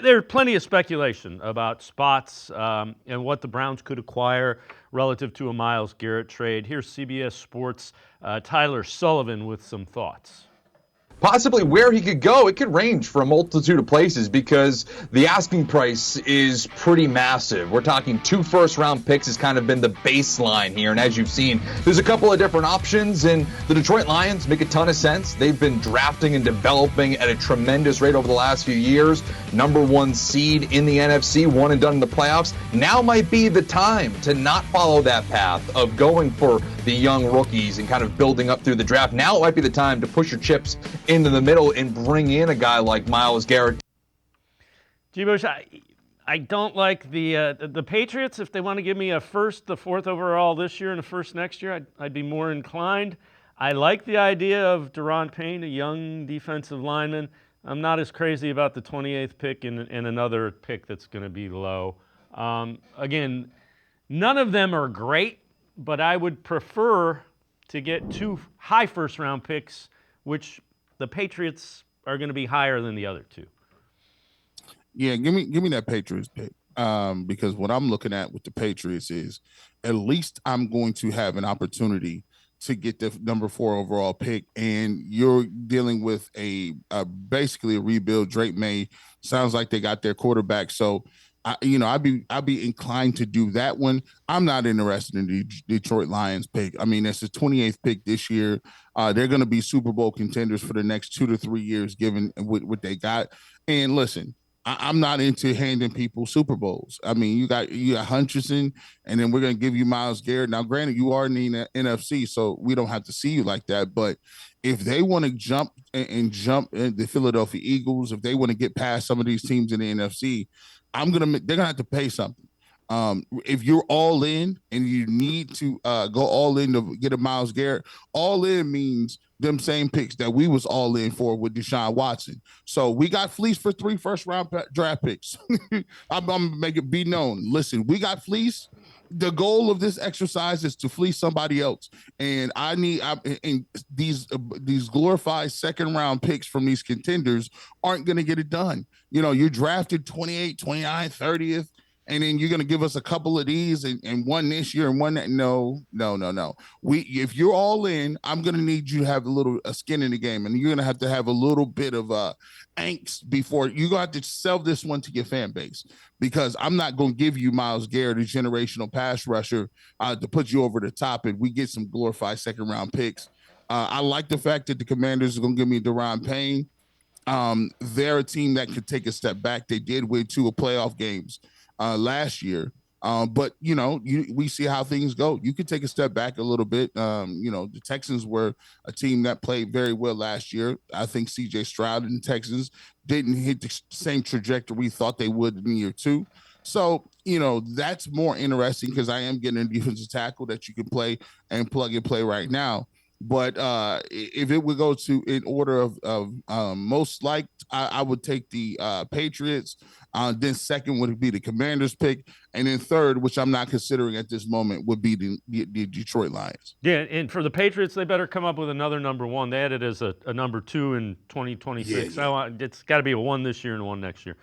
There's plenty of speculation about spots and what the Browns could acquire relative to a Myles Garrett trade. Here's CBS Sports' Tyler Sullivan with some thoughts. Possibly where he could go, it could range for a multitude of places because the asking price is pretty massive. We're talking 2 first-round picks has kind of been the baseline here, and as you've seen, there's a couple of different options, and the Detroit Lions make a ton of sense. They've been drafting and developing at a tremendous rate over the last few years. Number 1 seed in the NFC, one and done in the playoffs. Now might be the time to not follow that path of going for the young rookies and kind of building up through the draft. Now it might be the time to push your chips into the middle and bring in a guy like Myles Garrett. G-Bush, I don't like the Patriots. If they want to give me a first, the 4th overall this year and a first next year, I'd be more inclined. I like the idea of Daron Payne, a young defensive lineman. I'm not as crazy about the 28th pick and another pick that's going to be low. Again, none of them are great, but I would prefer to get 2 high first-round picks, which the Patriots are going to be higher than the other 2. Yeah, give me that Patriots pick. Because what I'm looking at with the Patriots is at least I'm going to have an opportunity to get the number 4 overall pick, and you're dealing with basically a rebuild. Drake May sounds like they got their quarterback, so I'd be inclined to do that one. I'm not interested in the Detroit Lions pick. I mean, it's the 28th pick this year. They're going to be Super Bowl contenders for the next 2 to 3 years, given what they got. And listen, I'm not into handing people Super Bowls. I mean, you got Hutchinson, and then we're going to give you Myles Garrett. Now, granted, you are in the NFC, so we don't have to see you like that. But if they want to jump the Philadelphia Eagles, if they want to get past some of these teams in the NFC, they're gonna have to pay something. If you're all in and you need to go all in to get a Myles Garrett, all in means them same picks that we was all in for with Deshaun Watson. So we got fleeced for 3 first-round draft picks. I'm gonna make it be known. Listen, we got fleeced. The goal of this exercise is to fleece somebody else, and these glorified second-round picks from these contenders aren't going to get it done. You're drafted 28, 29, 30th, and then you're going to give us a couple of these and one this year and one that. No. If you're all in, I'm going to need you to have a skin in the game, and you're going to have a little bit of angst before you got to sell this one to your fan base, because I'm not going to give you Myles Garrett, a generational pass rusher, to put you over the top, and we get some glorified second-round picks. I like the fact that the Commanders are going to give me Daron Payne. They're a team that could take a step back. They did win 2 playoff games last year. But we see how things go. You could take a step back a little bit. The Texans were a team that played very well last year. I think CJ Stroud and the Texans didn't hit the same trajectory we thought they would in year 2. So, that's more interesting because I am getting a defensive tackle that you can play and plug and play right now. But if it would go to in order of most liked, I would take the Patriots. Then second would be the Commanders pick. And then third, which I'm not considering at this moment, would be the Detroit Lions. Yeah, and for the Patriots, they better come up with another number 1. They had it as a number 2 in 2026. Yeah. It's got to be a 1 this year and 1 next year.